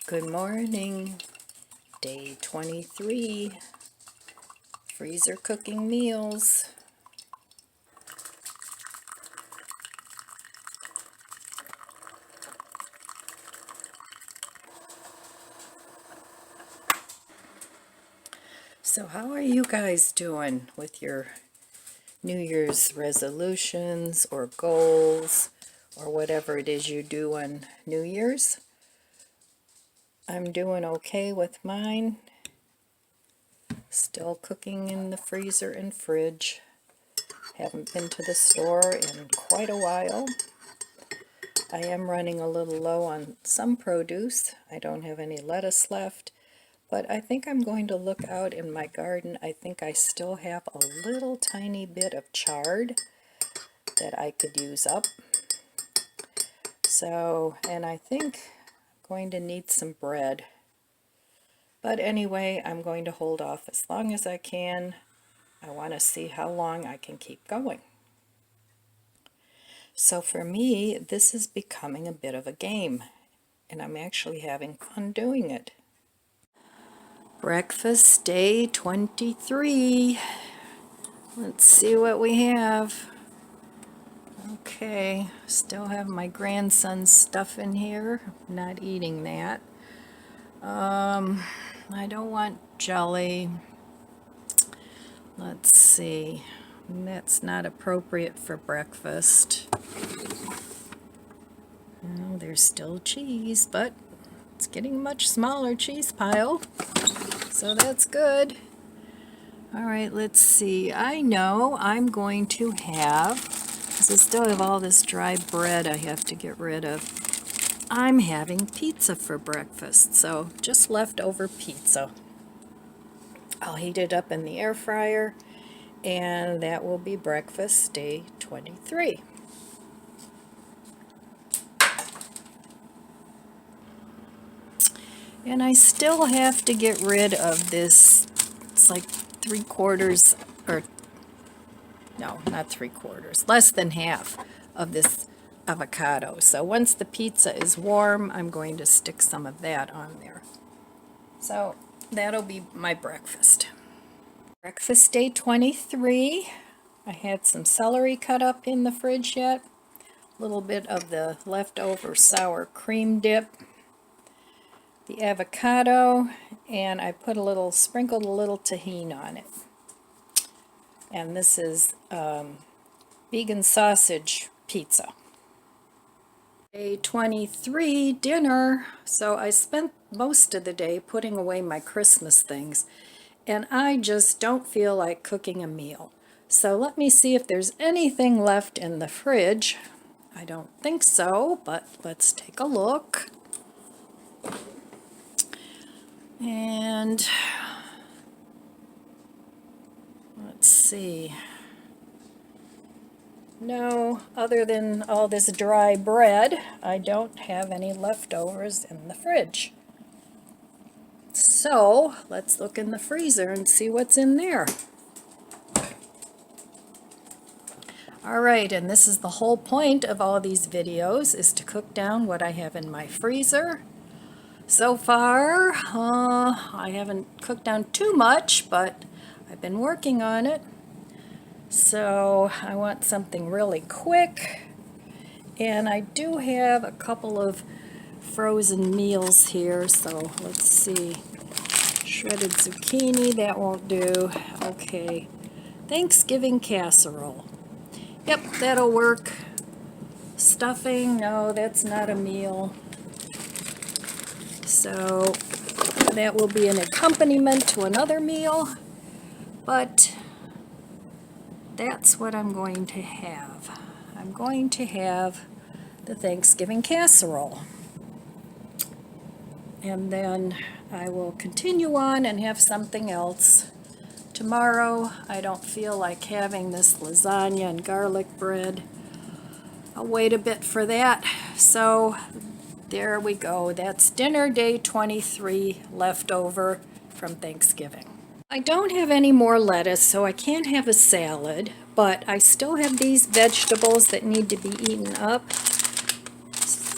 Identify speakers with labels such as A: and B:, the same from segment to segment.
A: Good morning, day 23, freezer cooking meals. So how are you guys doing with your New Year's resolutions or goals or whatever it is you do on New Year's? I'm doing okay with mine. Still cooking in the freezer and fridge. Haven't been to the store in quite a while. I am running a little low on some produce. I don't have any lettuce left, but I think I'm going to look out in my garden. I think I still have a little tiny bit of chard that I could use up. So, and I think I'm going to need some bread. But anyway, I'm going to hold off as long as I can. I want to see how long I can keep going. So for me, this is becoming a bit of a game, and I'm actually having fun doing it. Breakfast day 23. Let's see what we have. Okay, still have my grandson's stuff in here. Not eating that. I don't want jelly. Let's see. That's not appropriate for breakfast. Well, there's still cheese, but it's getting a much smaller cheese pile, so that's good. All right, let's see. I know I'm going to have, because I still have all this dry bread I have to get rid of, I'm having pizza for breakfast, so just leftover pizza. I'll heat it up in the air fryer, and that will be breakfast day 23. And I still have to get rid of this, it's like 3/4, or no, not 3/4, less than half of this avocado. So once the pizza is warm, I'm going to stick some of that on there. So that'll be my breakfast. Breakfast day 23. I had some celery cut up in the fridge yet. A little bit of the leftover sour cream dip. The avocado, and I put sprinkled a little tahini on it. And this is vegan sausage pizza. Day 23, dinner. So I spent most of the day putting away my Christmas things, and I just don't feel like cooking a meal. So let me see if there's anything left in the fridge. I don't think so, but let's take a look. And let's see. No, other than all this dry bread, I don't have any leftovers in the fridge. So let's look in the freezer and see what's in there. All right, and this is the whole point of all these videos, is to cook down what I have in my freezer. So far, I haven't cooked down too much, but I've been working on it. So I want something really quick, and I do have a couple of frozen meals here, so let's see. Shredded zucchini, that won't do. Okay, Thanksgiving casserole. Yep, that'll work. Stuffing, no, that's not a meal. So that will be an accompaniment to another meal, but that's what I'm going to have. I'm going to have the Thanksgiving casserole. And then I will continue on and have something else. Tomorrow, I don't feel like having this lasagna and garlic bread. I'll wait a bit for that. So there we go. That's dinner day 23 leftover from Thanksgiving. I don't have any more lettuce, so I can't have a salad, but I still have these vegetables that need to be eaten up.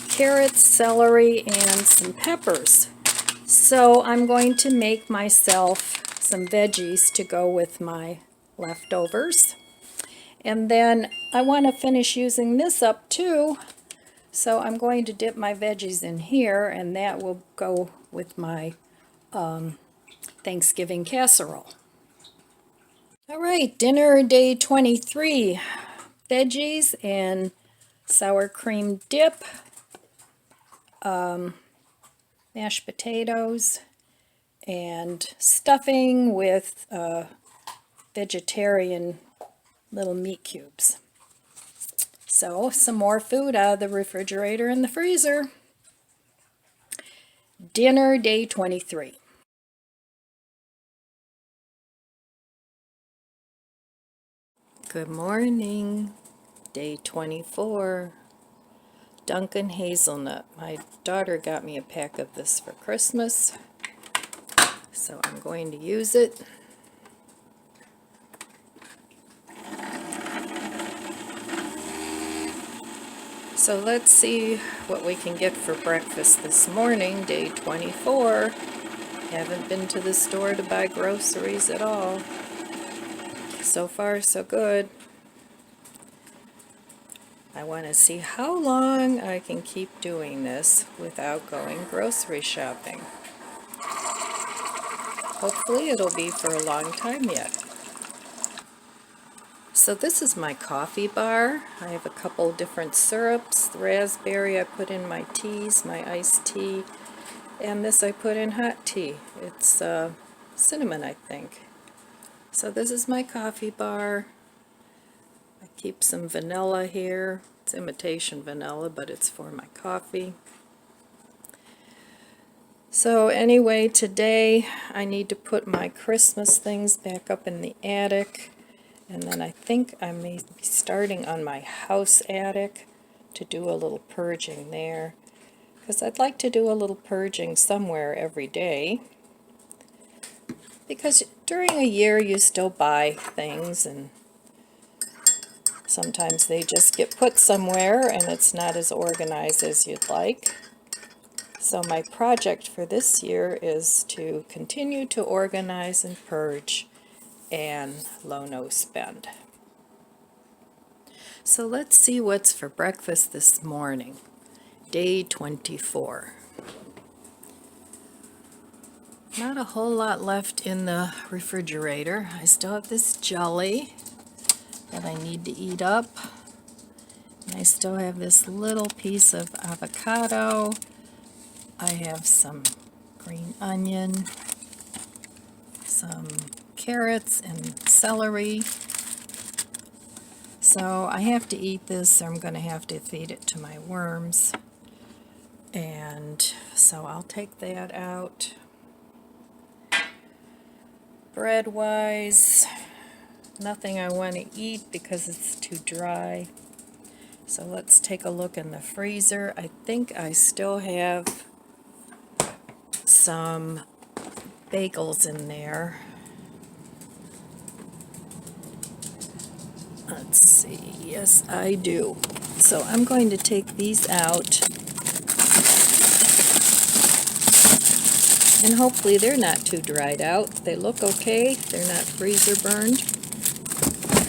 A: Carrots, celery, and some peppers. So I'm going to make myself some veggies to go with my leftovers. And then I want to finish using this up too. So I'm going to dip my veggies in here, and that will go with my Thanksgiving casserole. All right, dinner day 23. Veggies and sour cream dip, mashed potatoes, and stuffing with vegetarian little meat cubes. So some more food out of the refrigerator and the freezer. Dinner day 23. Good morning. Day 24. Dunkin' Hazelnut. My daughter got me a pack of this for Christmas, so I'm going to use it. So let's see what we can get for breakfast this morning, day 24. Haven't been to the store to buy groceries at all. So far, so good. I want to see how long I can keep doing this without going grocery shopping. Hopefully it'll be for a long time yet. So this is my coffee bar. I have a couple different syrups. The raspberry I put in my teas, my iced tea, and this I put in hot tea. It's cinnamon, I think. So this is my coffee bar. I keep some vanilla here. It's imitation vanilla, but it's for my coffee. So anyway, today I need to put my Christmas things back up in the attic. And then I think I may be starting on my house attic to do a little purging there, because I'd like to do a little purging somewhere every day, because during a year you still buy things and sometimes they just get put somewhere and it's not as organized as you'd like. So my project for this year is to continue to organize and purge and low-no spend. So let's see what's for breakfast this morning, day 24. Not a whole lot left in the refrigerator. I still have this jelly that I need to eat up. And I still have this little piece of avocado. I have some green onion, some carrots and celery. So I have to eat this, or I'm going to have to feed it to my worms. And so I'll take that out. Bread-wise, nothing I want to eat because it's too dry. So let's take a look in the freezer. I think I still have some bagels in there. Let's see. Yes, I do. So I'm going to take these out. And hopefully they're not too dried out. They look okay. They're not freezer burned.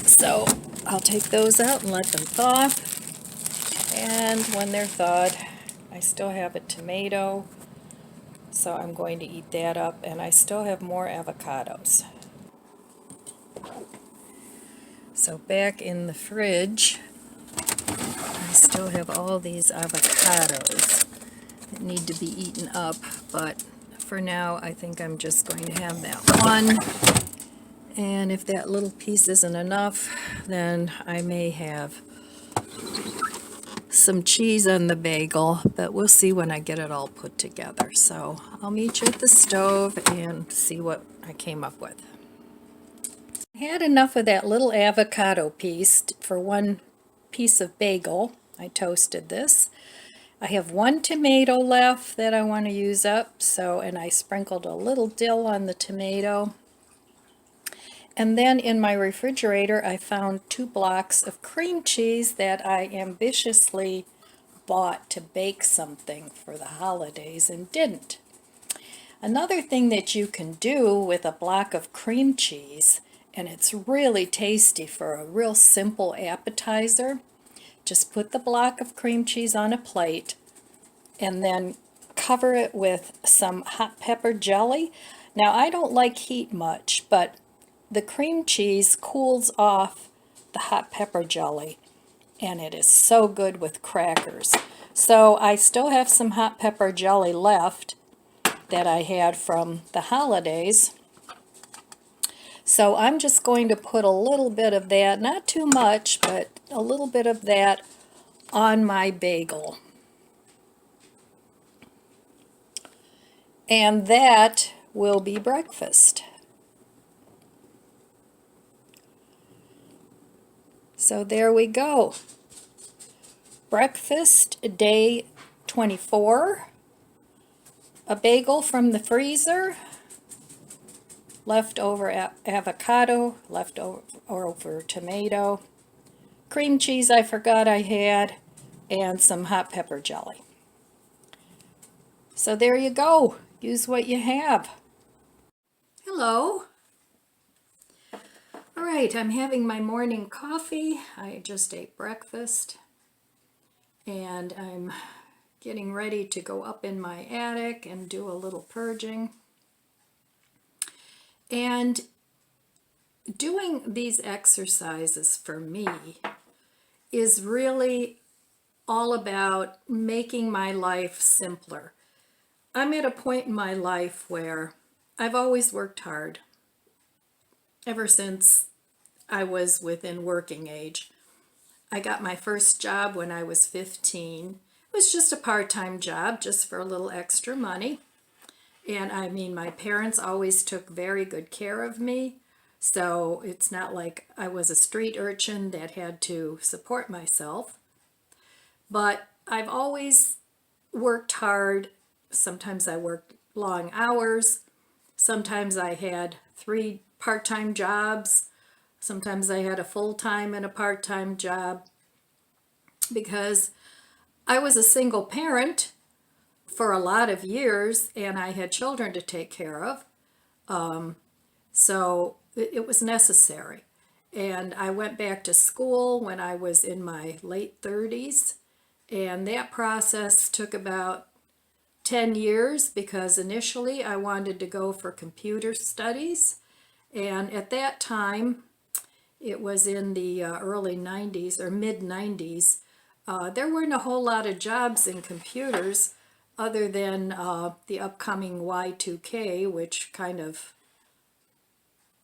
A: So I'll take those out and let them thaw. And when they're thawed, I still have a tomato. So I'm going to eat that up. And I still have more avocados. So back in the fridge, I still have all these avocados that need to be eaten up, but for now I think I'm just going to have that one. And if that little piece isn't enough, then I may have some cheese on the bagel, but we'll see when I get it all put together. So I'll meet you at the stove and see what I came up with. I had enough of that little avocado piece for one piece of bagel. I toasted this. I have one tomato left that I want to use up, and I sprinkled a little dill on the tomato. And then in my refrigerator I found 2 blocks of cream cheese that I ambitiously bought to bake something for the holidays and didn't. Another thing that you can do with a block of cream cheese, and it's really tasty for a real simple appetizer, just put the block of cream cheese on a plate and then cover it with some hot pepper jelly. Now, I don't like heat much, but the cream cheese cools off the hot pepper jelly, and it is so good with crackers. So I still have some hot pepper jelly left that I had from the holidays. So I'm just going to put a little bit of that, not too much, but a little bit of that on my bagel. And that will be breakfast. So there we go. Breakfast day 24. A bagel from the freezer, leftover avocado, leftover tomato, cream cheese I forgot I had, and some hot pepper jelly. So there you go. Use what you have. Hello. All right, I'm having my morning coffee. I just ate breakfast, and I'm getting ready to go up in my attic and do a little purging. And doing these exercises for me is really all about making my life simpler. I'm at a point in my life where I've always worked hard ever since I was within working age. I got my first job when I was 15. It was just a part-time job, just for a little extra money. And I mean, my parents always took very good care of me. So it's not like I was a street urchin that had to support myself. But I've always worked hard. Sometimes I worked long hours. Sometimes I had 3 part-time jobs. Sometimes I had a full-time and a part-time job, because I was a single parent for a lot of years and I had children to take care of. So it was necessary. And I went back to school when I was in my late 30s, and that process took about 10 years, because initially I wanted to go for computer studies, and at that time, it was in the early 90s or mid 90s, there weren't a whole lot of jobs in computers other than the upcoming Y2K, which kind of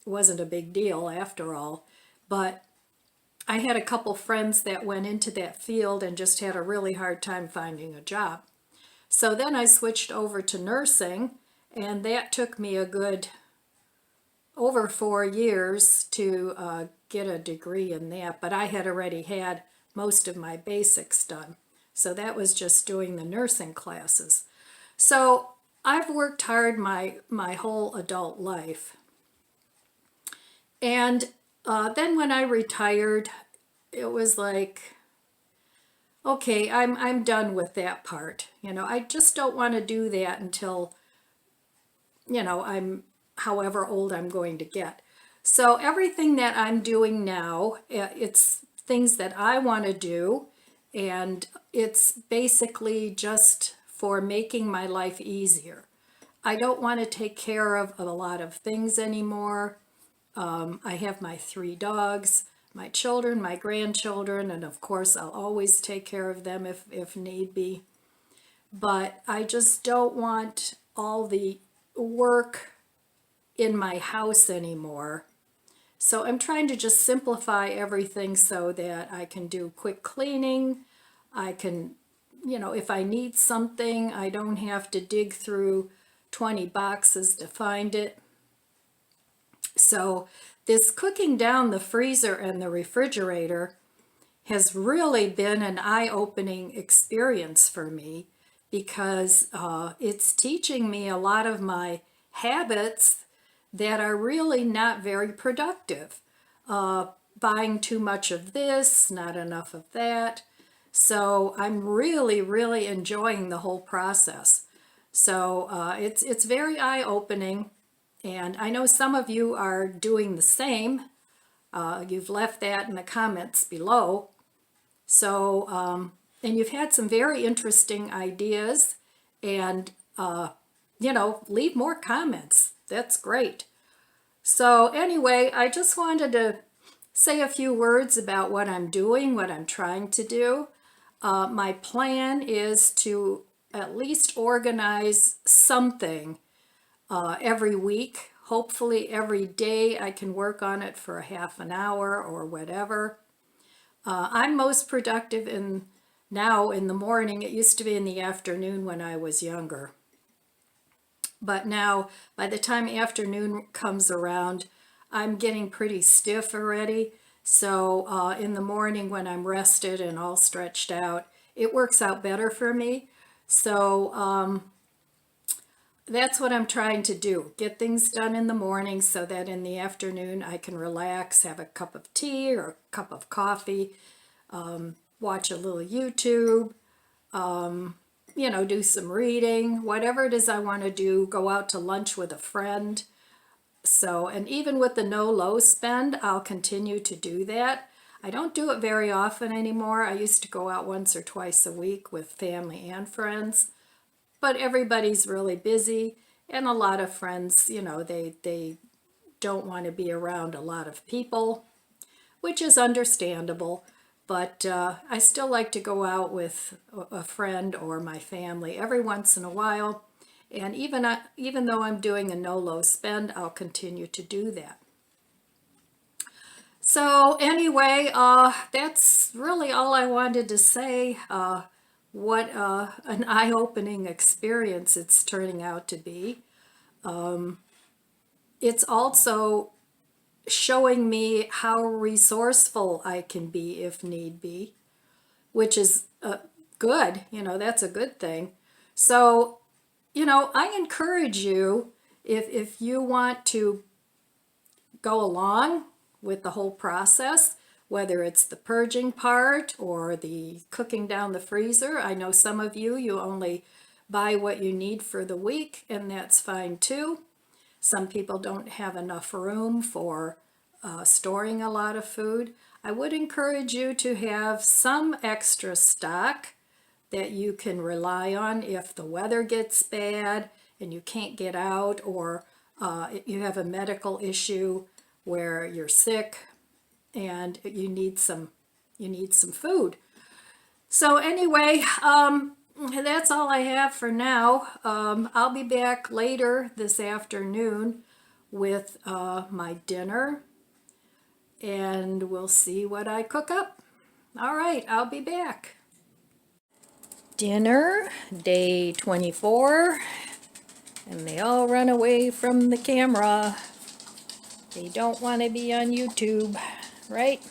A: wasn't a big deal after all. But I had a couple friends that went into that field and just had a really hard time finding a job. So then I switched over to nursing, and that took me a good over 4 years to get a degree in that, but I had already had most of my basics done. So that was just doing the nursing classes. So I've worked hard my whole adult life. And then when I retired, it was like, okay, I'm done with that part. I just don't want to do that until, I'm however old I'm going to get. So everything that I'm doing now, it's things that I want to do, and it's basically just for making my life easier. I don't want to take care of a lot of things anymore. I have my 3 dogs, my children, my grandchildren, and of course I'll always take care of them if need be. But I just don't want all the work in my house anymore. So I'm trying to just simplify everything so that I can do quick cleaning. I can, if I need something, I don't have to dig through 20 boxes to find it. So this cooking down the freezer and the refrigerator has really been an eye-opening experience for me, because it's teaching me a lot of my habits that are really not very productive. Buying too much of this, not enough of that. So I'm really, really enjoying the whole process. So it's very eye-opening, and I know some of you are doing the same. You've left that in the comments below. So, and you've had some very interesting ideas, and, leave more comments. That's great. So anyway, I just wanted to say a few words about what I'm doing, what I'm trying to do. My plan is to at least organize something every week. Hopefully every day I can work on it for a half an hour or whatever. I'm most productive now in the morning. It used to be in the afternoon when I was younger. But now, by the time afternoon comes around, I'm getting pretty stiff already. So in the morning when I'm rested and all stretched out, it works out better for me. So that's what I'm trying to do. Get things done in the morning so that in the afternoon I can relax, have a cup of tea or a cup of coffee, watch a little YouTube, do some reading, whatever it is I want to do, go out to lunch with a friend. So, and even with the no-low spend, I'll continue to do that. I don't do it very often anymore. I used to go out once or twice a week with family and friends, but everybody's really busy, and a lot of friends, they don't want to be around a lot of people, which is understandable. But I still like to go out with a friend or my family every once in a while. And even though I'm doing a no-low spend, I'll continue to do that. So anyway, that's really all I wanted to say. What an eye-opening experience it's turning out to be. It's also showing me how resourceful I can be if need be, which is good. That's a good thing. So, I encourage you, if you want to go along with the whole process, whether it's the purging part or the cooking down the freezer. I know some of you only buy what you need for the week, and that's fine too. Some people don't have enough room for storing a lot of food. I would encourage you to have some extra stock that you can rely on if the weather gets bad and you can't get out, or you have a medical issue where you're sick and you need some food. So anyway, that's all I have for now. I'll be back later this afternoon with my dinner, and we'll see what I cook up. All right, I'll be back. Dinner, day 24, and they all run away from the camera. They don't want to be on YouTube, right?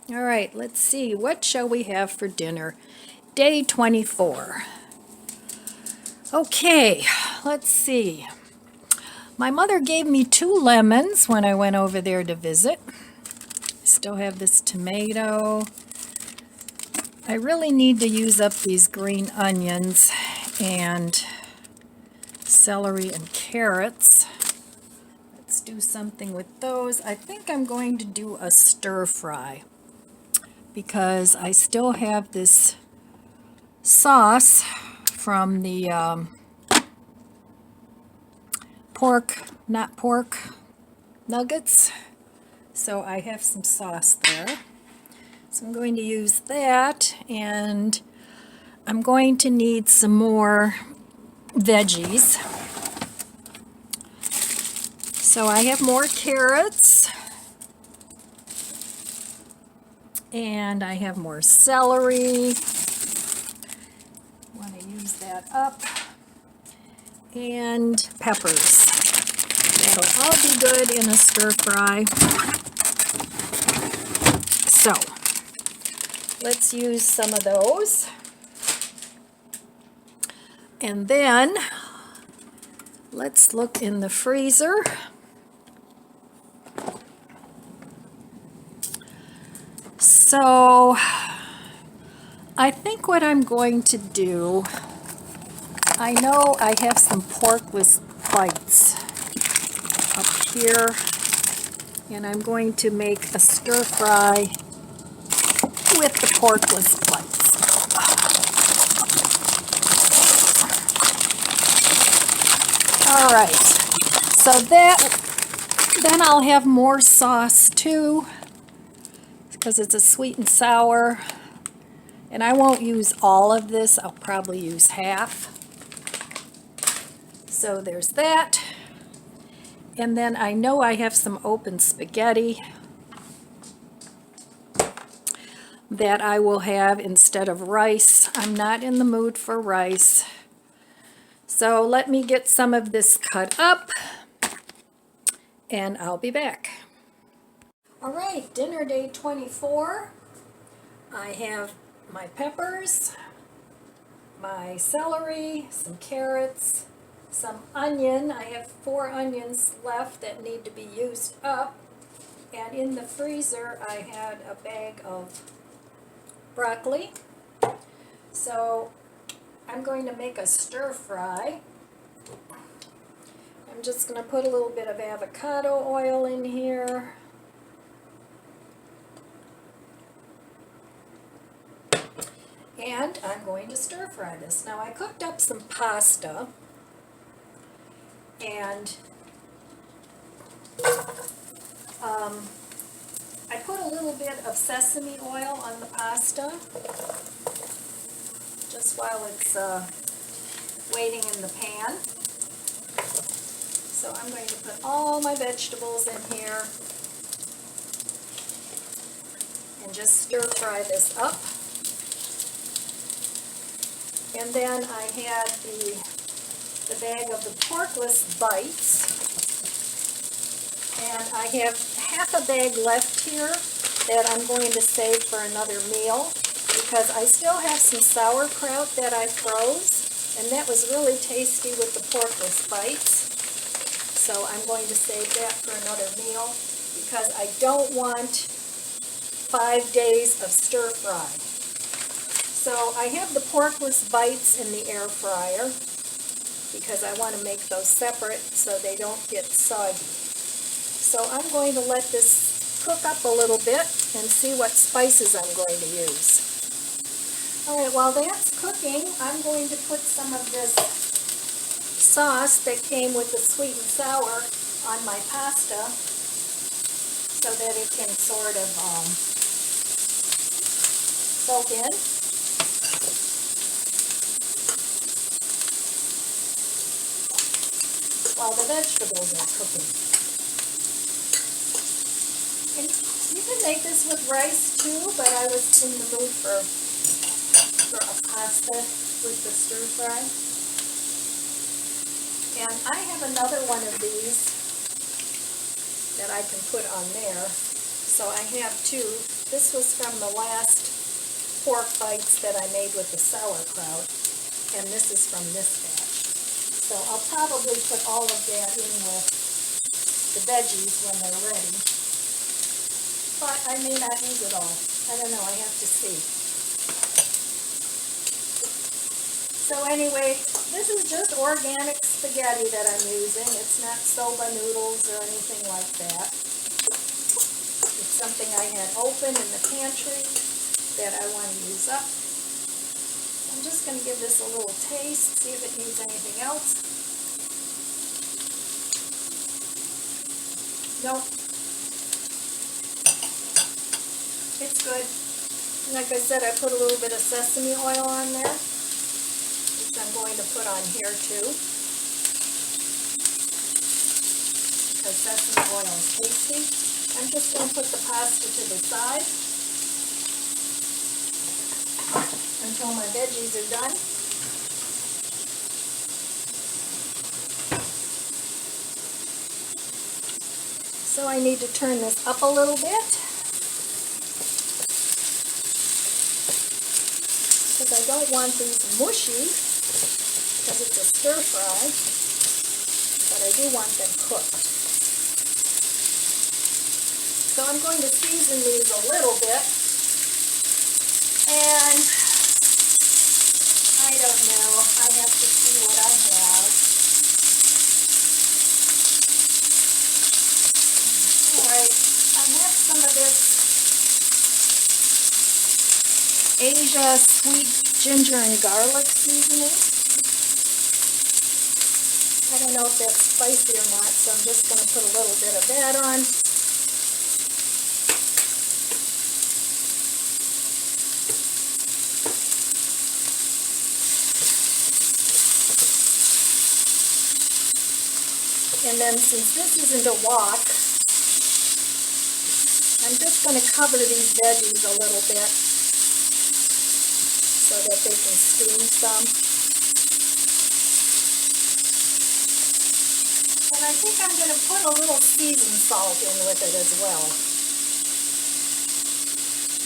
A: All right, let's see. What shall we have for dinner? Day 24. Okay, let's see. My mother gave me 2 lemons when I went over there to visit. I still have this tomato. I really need to use up these green onions and celery and carrots. Let's do something with those. I think I'm going to do a stir fry because I still have this sauce from the not pork nuggets. So I have some sauce there. So I'm going to use that, and I'm going to need some more veggies. So I have more carrots, and I have more celery. Want to use that up, and peppers. That'll all be good in a stir fry. So let's use some of those. And then let's look in the freezer. So I think what I'm going to do I know I have some porkless bites up here, and I'm going to make a stir fry with the porkless bites. All right, so then I'll have more sauce too, because it's a sweet and sour, and I won't use all of this. I'll probably use half. So there's that. And then I know I have some open spaghetti that I will have instead of rice. I'm not in the mood for rice. So let me get some of this cut up and I'll be back. All right, dinner day 24. I have my peppers, my celery, some carrots, some onion. I have 4 onions left that need to be used up. And in the freezer I had a bag of broccoli. So I'm going to make a stir fry. I'm just going to put a little bit of avocado oil in here. And I'm going to stir fry this. Now I cooked up some pasta, and I put a little bit of sesame oil on the pasta just while it's waiting in the pan. So I'm going to put all my vegetables in here and just stir fry this up. And then I had the bag of the porkless bites, and I have half a bag left here that I'm going to save for another meal, because I still have some sauerkraut that I froze, and that was really tasty with the porkless bites. So I'm going to save that for another meal, because I don't want 5 days of stir fry. So I have the porkless bites in the air fryer, because I want to make those separate so they don't get soggy. So I'm going to let this cook up a little bit and see what spices I'm going to use. Alright, while that's cooking, I'm going to put some of this sauce that came with the sweet and sour on my pasta so that it can sort of soak in. While the vegetables are cooking. And you can make this with rice too, but I was in the mood for a pasta with the stir fry. And I have another one of these that I can put on there. So I have 2. This was from the last pork bites that I made with the sauerkraut, and this is from this batch. So I'll probably put all of that in with the veggies when they're ready. But I may not use it all. I don't know, I have to see. So anyway, this is just organic spaghetti that I'm using. It's not soba noodles or anything like that. It's something I had open in the pantry that I want to use up. I'm just going to give this a little taste, see if it needs anything else. Nope. It's good. And like I said, I put a little bit of sesame oil on there, which I'm going to put on here too, because sesame oil is tasty. I'm just going to put the pasta to the side until my veggies are done. So I need to turn this up a little bit, because I don't want these mushy, because it's a stir fry, but I do want them cooked. So I'm going to season these a little bit, and I I don't know. I have to see what I have. All right, I have some of this Asia sweet ginger and garlic seasoning. I don't know if that's spicy or not, so I'm just going to put a little bit of that on. And then since this isn't a wok, I'm just going to cover these veggies a little bit so that they can steam some. And I think I'm going to put a little seasoned salt in with it as well.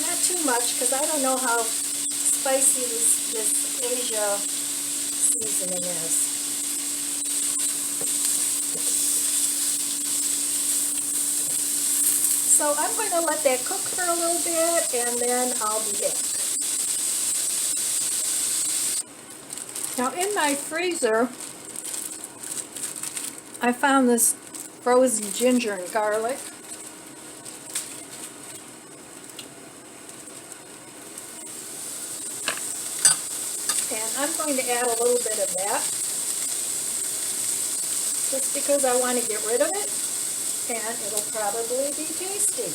A: Not too much, because I don't know how spicy this Asia seasoning is. So I'm going to let that cook for a little bit, and then I'll be back. Now in my freezer, I found this frozen ginger and garlic. And I'm going to add a little bit of that, just because I want to get rid of it, and it'll probably be tasty.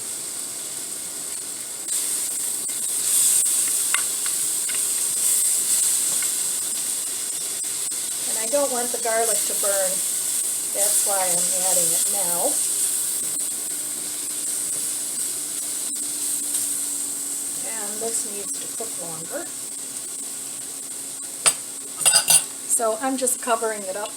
A: And I don't want the garlic to burn. That's why I'm adding it now. And this needs to cook longer. So I'm just covering it up.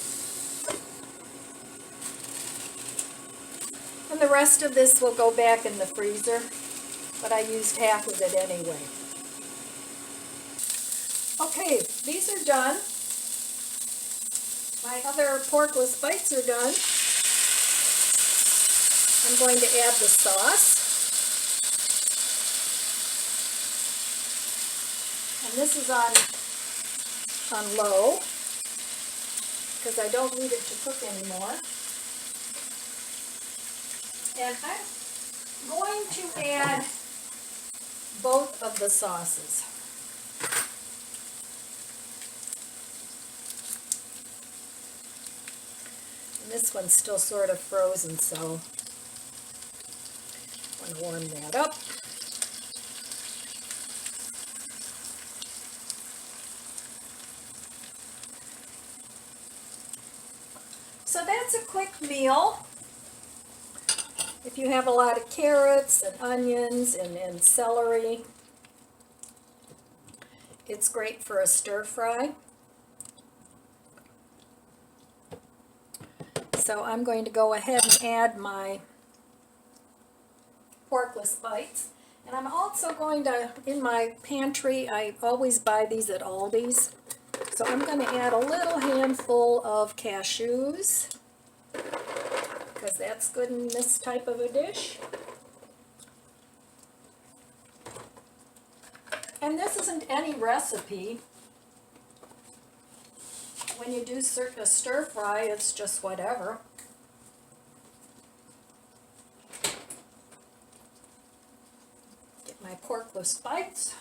A: And the rest of this will go back in the freezer, but I used half of it anyway. Okay, these are done. My other porkless bites are done. I'm going to add the sauce. And this is on low, because I don't need it to cook anymore. And I'm going to add both of the sauces. And this one's still sort of frozen, so I want to warm that up. So that's a quick meal. If you have a lot of carrots and onions and celery, it's great for a stir fry. So I'm going to go ahead and add my porkless bites. And I'm also going to, in my pantry, I always buy these at Aldi's. So I'm going to add a little handful of cashews, because that's good in this type of a dish. And this isn't any recipe. When you do a stir fry, it's just whatever. Get my porkless bites.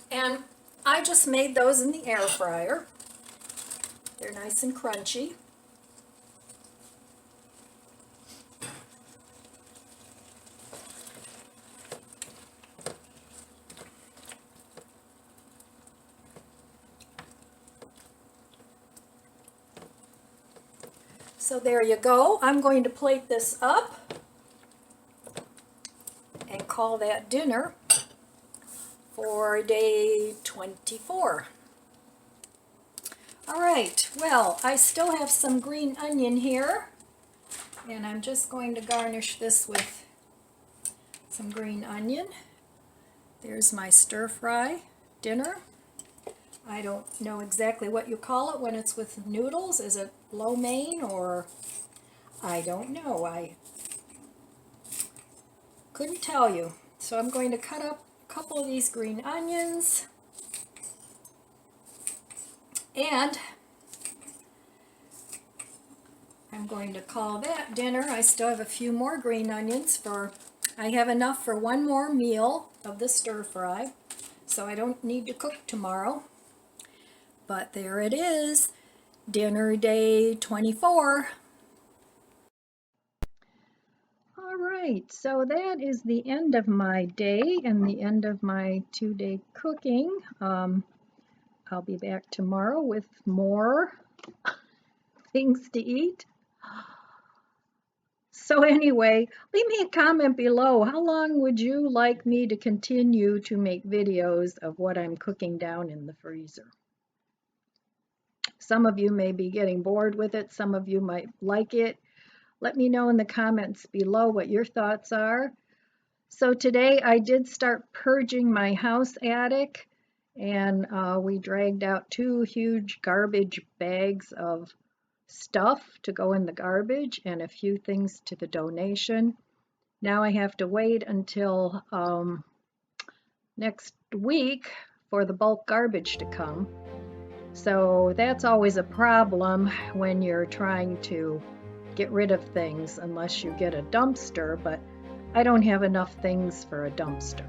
A: And I just made those in the air fryer. They're nice and crunchy. So there you go. I'm going to plate this up and call that dinner for day 24. All right, well, I still have some green onion here, and I'm just going to garnish this with some green onion. There's my stir fry dinner. I don't know exactly what you call it when it's with noodles. Is it lo mein, or I don't know. I couldn't tell you. So I'm going to cut up a couple of these green onions, and I'm going to call that dinner. I still have a few more green onions I have enough for one more meal of the stir fry, so I don't need to cook tomorrow. But there it is, dinner day 24. All right, so that is the end of my day and the end of my 2-day cooking. I'll be back tomorrow with more things to eat. So anyway, leave me a comment below. How long would you like me to continue to make videos of what I'm cooking down in the freezer? Some of you may be getting bored with it. Some of you might like it. Let me know in the comments below what your thoughts are. So today I did start purging my house attic, and we dragged out 2 huge garbage bags of stuff to go in the garbage and a few things to the donation. Now I have to wait until next week for the bulk garbage to come. So that's always a problem when you're trying to get rid of things unless you get a dumpster, but I don't have enough things for a dumpster.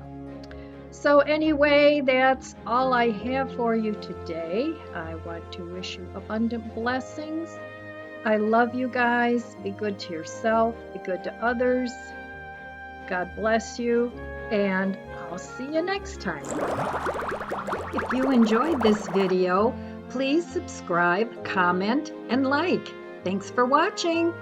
A: So anyway, that's all I have for you today. I want to wish you abundant blessings. I love you guys. Be good to yourself. Be good to others. God bless you, and I'll see you next time. If you enjoyed this video, please subscribe, comment, and like. Thanks for watching.